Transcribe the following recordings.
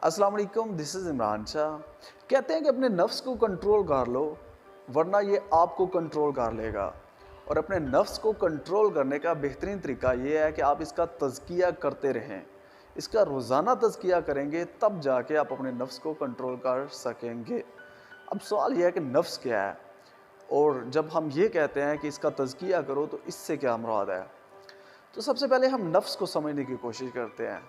अस्सलाम वालेकुम, this is Imran Shah. कहते हैं कि अपने नफ्स को कंट्रोल कर लो, वरना ये आपको कंट्रोल कर लेगा। और अपने नफ्स को कंट्रोल करने का बेहतरीन तरीका ये है कि आप इसका तज़किया करते रहें। इसका रोज़ाना तज़किया करेंगे तब जाके आप अपने नफ्स को कंट्रोल कर सकेंगे। अब सवाल ये है कि नफ्स क्या है? और जब हम ये कहते हैं कि इसका तज़किया करो तो इससे क्या मुराद है? तो सबसे पहले हम नफ्स को समझने की कोशिश करते हैं।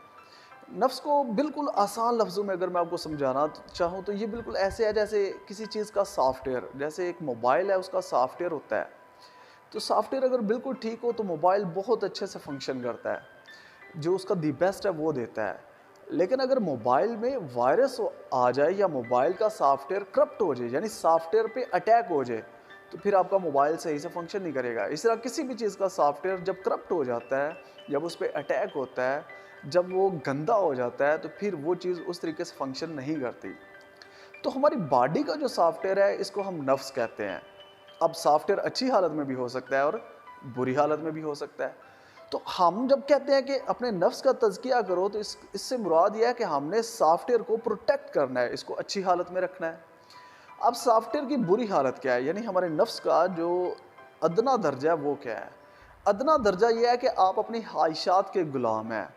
नफ्स को बिल्कुल आसान लफ्ज़ों में अगर मैं आपको समझाना चाहूँ तो ये बिल्कुल ऐसे है जैसे किसी चीज़ का सॉफ्टवेयर, जैसे एक मोबाइल है उसका सॉफ्टवेयर होता है। तो सॉफ्टवेयर अगर बिल्कुल ठीक हो तो मोबाइल बहुत अच्छे से फंक्शन करता है, जो उसका दी बेस्ट है वो देता है। लेकिन अगर मोबाइल में वायरस आ जाए या मोबाइल का सॉफ्टवेयर करप्ट हो जाए, यानी सॉफ्टवेयर पे अटैक हो जाए, तो फिर आपका मोबाइल सही से फंक्शन नहीं करेगा। इस तरह किसी भी चीज़ का सॉफ्टवेयर जब करप्ट हो जाता है, जब उस पे अटैक होता है, जब वो गंदा हो जाता है, तो फिर वो चीज़ उस तरीके से फंक्शन नहीं करती। तो हमारी बॉडी का जो सॉफ्टवेयर है इसको हम नफ्स कहते हैं। अब सॉफ्टवेयर अच्छी हालत में भी हो सकता है और बुरी हालत में भी हो सकता है। तो हम जब कहते हैं कि अपने नफ्स का तज़किया करो तो इससे मुराद ये है कि हमने सॉफ्टवेयर को प्रोटेक्ट करना है, इसको अच्छी हालत में रखना है। अब सॉफ्टवेयर की बुरी हालत क्या है, यानी हमारे नफ्स का जो अदना दर्जा है वो क्या है? अदना दर्जा ये है कि आप अपनी ख्वाहिशात के गुलाम हैं,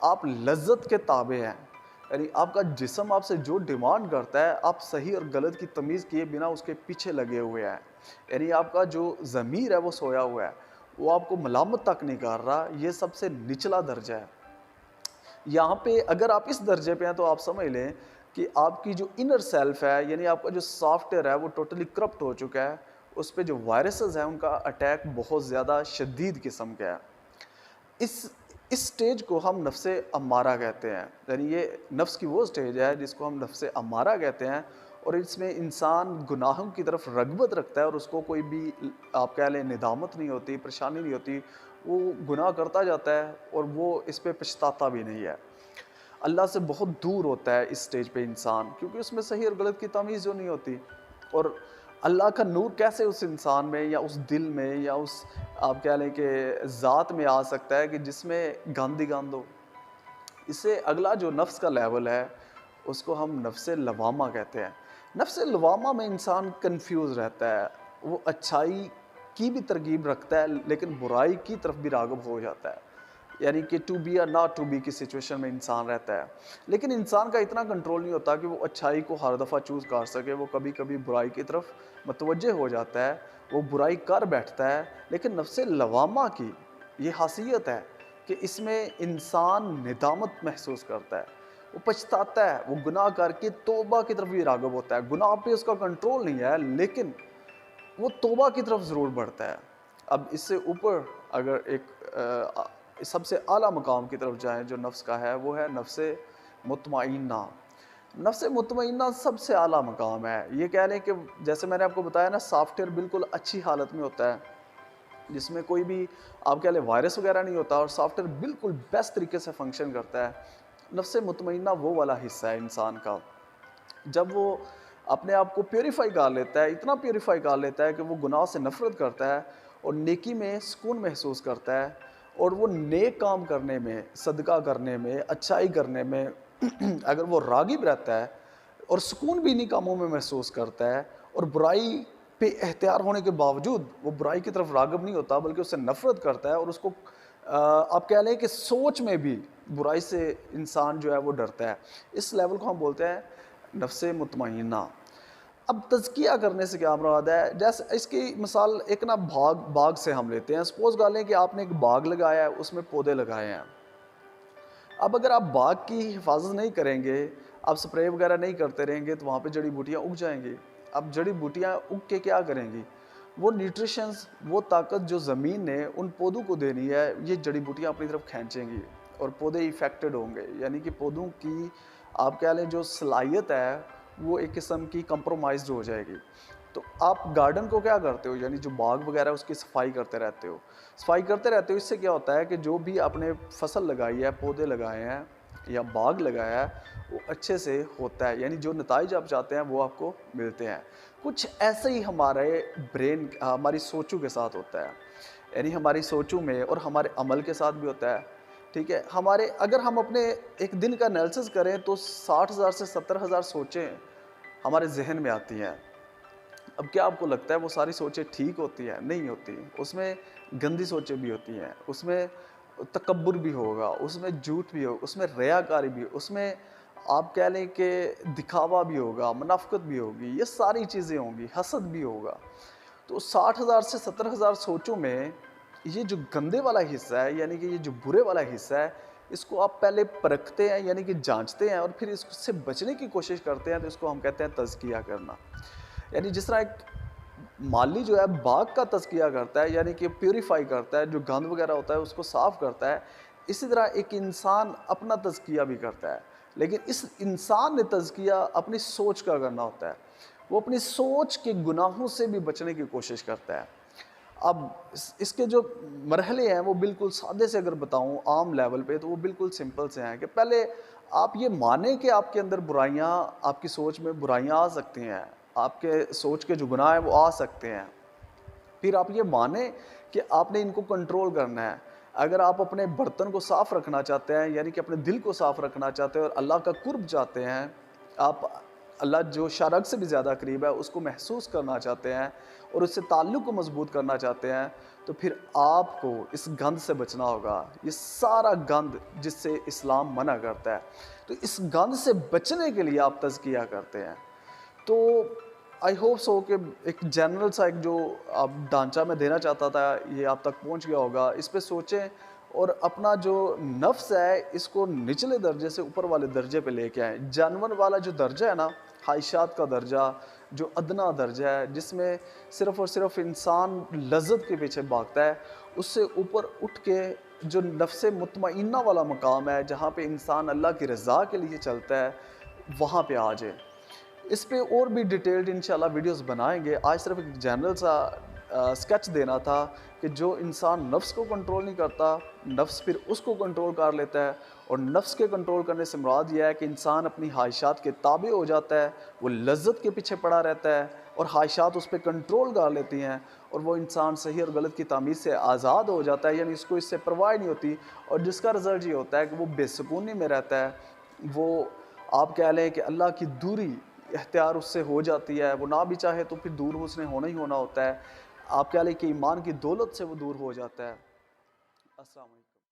आप लज्जत के ताबे हैं। यानी आपका जिस्म आपसे जो डिमांड करता है, आप सही और गलत की तमीज़ किए बिना उसके पीछे लगे हुए हैं। यानी आपका जो ज़मीर है वो सोया हुआ है, वो आपको मलामत तक नहीं कर रहा, ये सबसे निचला दर्जा है। यहाँ पे अगर आप इस दर्जे पे हैं तो आप समझ लें कि आपकी जो इनर सेल्फ है, यानी आपका जो सॉफ्टवेयर है वो टोटली करप्ट हो चुका है। उस पे जो वायरसेस हैं उनका अटैक बहुत ज़्यादा शदीद किस्म का है। इस इस स्टेज को हम नफ्से अम्मारा कहते हैं। यानी ये नफ्स की वो स्टेज है जिसको हम नफ्से अम्मारा कहते हैं, और इसमें इंसान गुनाहों की तरफ रग़बत रखता है और उसको कोई भी आप कह लें निदामत नहीं होती, परेशानी नहीं होती। वो गुनाह करता जाता है और वो इस पे पछताता भी नहीं है। अल्लाह से बहुत दूर होता है इस स्टेज पे इंसान, क्योंकि उसमें सही और गलत की तमीज़ जो नहीं होती। और अल्लाह का नूर कैसे उस इंसान में या उस दिल में या उस आप कह लें कि ज़ात में आ सकता है कि जिसमें गंद ही गंद हो। इससे अगला जो नफ्स का लेवल है उसको हम नफ्से लवामा कहते हैं। नफ्से लवामा में इंसान कंफ्यूज रहता है, वो अच्छाई की भी तरगीब रखता है लेकिन बुराई की तरफ भी राग़िब हो जाता है। यानी कि टू बी या नॉट टू बी की सिचुएशन में इंसान रहता है। लेकिन इंसान का इतना कंट्रोल नहीं होता कि वो अच्छाई को हर दफ़ा चूज़ कर सके, वो कभी कभी बुराई की तरफ मतवज्जे हो जाता है, वो बुराई कर बैठता है। लेकिन नफ्से लवामा की ये खासियत है कि इसमें इंसान निदामत महसूस करता है, वो पछताता है, वो गुनाह करके तौबा की तरफ भी राग़िब होता है। गुनाह पे उसका कंट्रोल नहीं है लेकिन वो तौबा की तरफ ज़रूर बढ़ता है। अब इससे ऊपर अगर एक सबसे आला मकाम की तरफ जाएँ जो नफ्स का है, वो है नफ्से मुतमइन्ना। नफ्से मुतमइन्ना सबसे आला मकाम है। ये कह लें कि जैसे मैंने आपको बताया ना, सॉफ्टवेयर बिल्कुल अच्छी हालत में होता है, जिसमें कोई भी आप कह लें वायरस वगैरह नहीं होता और सॉफ्टवेयर बिल्कुल बेस्ट तरीके से फंक्शन करता है। नफ्से मुतमइन्ना वो वाला हिस्सा है इंसान का, जब वो अपने आप को प्यूरीफाई कर लेता है, इतना प्यूरीफाई कर लेता है कि वो गुनाह से नफ़रत करता है और नेकी में सुकून महसूस करता है, और वो नेक काम करने में, सदका करने में, अच्छाई करने में अगर वो राग़िब रहता है और सुकून भी इन्हीं कामों में महसूस करता है, और बुराई पे एहतियार होने के बावजूद वो बुराई की तरफ राग़िब नहीं होता बल्कि उससे नफ़रत करता है, और उसको आप कह लें कि सोच में भी बुराई से इंसान जो है वो डरता है। इस लेवल को हम बोलते हैं नफ्से मुतमइन्ना। अब तज़किया करने से क्या मुराद है? जैसे इसकी मिसाल एक ना बाग से हम लेते हैं। सपोज़ कर लें कि आपने एक बाग लगाया है, उसमें पौधे लगाए हैं। अब अगर आप बाग की हिफाज़त नहीं करेंगे, आप स्प्रे वगैरह नहीं करते रहेंगे, तो वहाँ पे जड़ी-बूटियाँ उग जाएँगी। अब जड़ी-बूटियाँ उग के क्या करेंगी? वो न्यूट्रिशंस, वो ताकत जो ज़मीन ने उन पौधों को देनी है, ये जड़ी-बूटियाँ अपनी तरफ खींचेंगी और पौधे इफ़ेक्टेड होंगे। यानी कि पौधों की आप कह लें जो सलाहियत है, वो एक किस्म की कंप्रोमाइज़्ड हो जाएगी। तो आप गार्डन को क्या करते हो, यानी जो बाग वगैरह है उसकी सफाई करते रहते हो। सफाई करते रहते हो, इससे क्या होता है कि जो भी आपने फसल लगाई है, पौधे लगाए हैं या बाग लगाया है, वो अच्छे से होता है, यानी जो नताइज आप चाहते हैं वो आपको मिलते हैं। कुछ ऐसे ही हमारे ब्रेन, हमारी सोचों के साथ होता है, यानी हमारी सोचों में और हमारे अमल के साथ भी होता है। ठीक है, हमारे अगर हम अपने एक दिन का एनालिसिस करें तो 60,000 से 70,000 सोचें हमारे जहन में आती हैं। अब क्या आपको लगता है वो सारी सोचें ठीक होती हैं? नहीं होती। उसमें गंदी सोचें भी होती हैं, उसमें तकब्बुर भी होगा, उसमें झूठ भी होगा, उसमें रियाकारी भी, उसमें आप कह लें कि दिखावा भी होगा, मुनाफ़िक़त भी होगी, ये सारी चीज़ें होंगी, हसद भी होगा। तो 60,000 से 70,000 सोचों में ये जो गंदे वाला हिस्सा है, यानी कि ये जो बुरे वाला हिस्सा है, इसको आप पहले परखते हैं, यानी कि जाँचते हैं और फिर इससे बचने की कोशिश करते हैं, तो इसको हम कहते हैं तज़किया करना। यानी जिस तरह एक माली जो है बाग का तज़किया करता है, यानी कि प्यूरीफाई करता है, जो गंद वगैरह होता है उसको साफ़ करता है, इसी तरह एक इंसान अपना तज़किया भी करता है। लेकिन इस इंसान ने तज़किया अपनी सोच का करना होता है। वो अपनी सोच के गुनाहों से भी बचने की कोशिश करता है। अब इसके जो मरहले हैं वो बिल्कुल सादे से अगर बताऊँ आम लेवल पे, तो वो बिल्कुल सिंपल से हैं कि पहले आप ये मानें कि आपके अंदर बुराइयाँ, आपकी सोच में बुराइयाँ आ सकती हैं। आपके सोच के जो गुनाह हैं वो आ सकते हैं। फिर आप ये माने कि आपने इनको कंट्रोल करना है। अगर आप अपने बर्तन को साफ़ रखना चाहते हैं, यानी कि अपने दिल को साफ़ रखना चाहते हैं और अल्लाह का कुर्ब चाहते हैं, आप अल्लाह जो शरक से भी ज़्यादा करीब है उसको महसूस करना चाहते हैं और उससे ताल्लुक़ को मज़बूत करना चाहते हैं, तो फिर आपको इस गंद से बचना होगा। ये सारा गंद जिससे इस्लाम मना करता है, तो इस गंद से बचने के लिए आप तज़किया करते हैं। तो आई होप सो कि एक जनरल सा एक जो आप ढांचा मैं देना चाहता था ये आप तक पहुंच गया होगा। इस पे सोचें और अपना जो नफ्स है इसको निचले दर्जे से ऊपर वाले दर्जे पे लेके आएँ। जानवर वाला जो दर्जा है ना, ख़्वाहिशात का दर्जा, जो अदना दर्जा है जिसमें सिर्फ़ और सिर्फ़ इंसान लज़्ज़त के पीछे भागता है, उससे ऊपर उठ के जो नफ्स मुतमइन्ना वाला मकाम है जहाँ पे इंसान अल्लाह की रज़ा के लिए चलता है, वहाँ पे आ जाए। इस पे और भी डिटेल्ड इंशाल्लाह वीडियोस बनाएंगे। आज सिर्फ एक जनरल सा स्केच देना था कि जो इंसान नफ्स को कंट्रोल नहीं करता, नफ्स फिर उसको कंट्रोल कर लेता है। और नफ्स के कंट्रोल करने से मुराद यह है कि इंसान अपनी ख्वाहिशात के ताबे हो जाता है, वो लज्जत के पीछे पड़ा रहता है और ख्वाहिशात उस पर कंट्रोल कर लेती हैं और वो इंसान सही और गलत की तमीज़ से आज़ाद हो जाता है, यानी इसको इससे परवाह नहीं होती। और जिसका रिज़ल्ट ये होता है कि वो बेसुकूनी में रहता है, वो आप कह लें कि अल्लाह की दूरी इख्तियार उससे हो जाती है। वो ना भी चाहे तो फिर दूर उसने होना ही होना होता है। आप कह लें कि ईमान की दौलत से वो दूर हो जाता है। अस्सलाम वालेकुम।